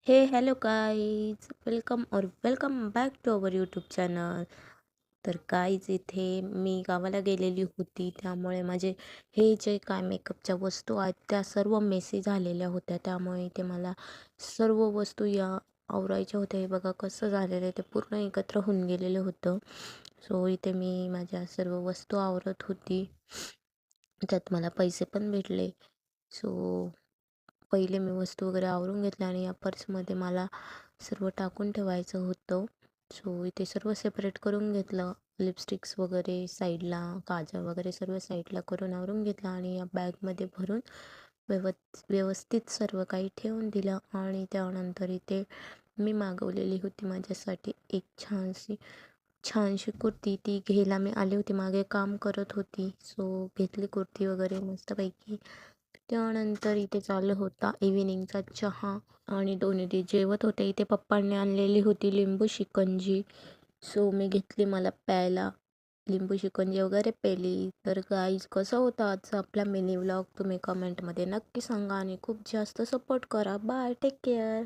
Hello guys, welcome back to our YouTube channel. तर guys इथे मी गावाला गेलेली होती, त्यामुळे माझे हे जे काय मेकअपच्या वस्तू आहेत त्या सर्व मेसी झालेल्या होत्या. त्यामुळे इथे मला सर्व वस्तू या आवरायच्या होत्या. हे बघा कसं झालेलं आहे, ते पूर्ण एकत्र होऊन गेलेलं होतं. सो इथे मी माझ्या सर्व वस्तू आवरत होती, त्यात मला पैसे पण भेटले. सो पहिले मी वस्तू वगैरे आवरून घेतल्या आणि या पर्समध्ये मला सर्व टाकून ठेवायचं होतं. सो इथे सर्व सेपरेट करून घेतलं. लिपस्टिक्स वगैरे साईडला, काजळ वगैरे सर्व साईडला करून आवरून घेतलं आणि या बॅगमध्ये भरून व्यवस्थित सर्व काही ठेवून दिलं. आणि त्यानंतर इथे मी मागवलेली होती माझ्यासाठी एक छानशी कुर्ती. ती घ्यायला मी आली होती, मागे काम करत होती. सो घेतली कुर्ती वगैरे मस्तपैकी. त्यानंतर इथे चालू होता इव्हिनिंगचा चहा आणि दोन्ही जेवत होते. इथे पप्पांनी आणलेली होती लिंबू शिकंजी. सो मी घेतली मला प्यायला लिंबू शिकंजी वगैरे पेली. तर गाईज कसं होतं आजचा आपला मिनी व्लॉग तुम्ही कमेंटमध्ये नक्की सांगा आणि खूप जास्त सपोर्ट करा. Bye, take care.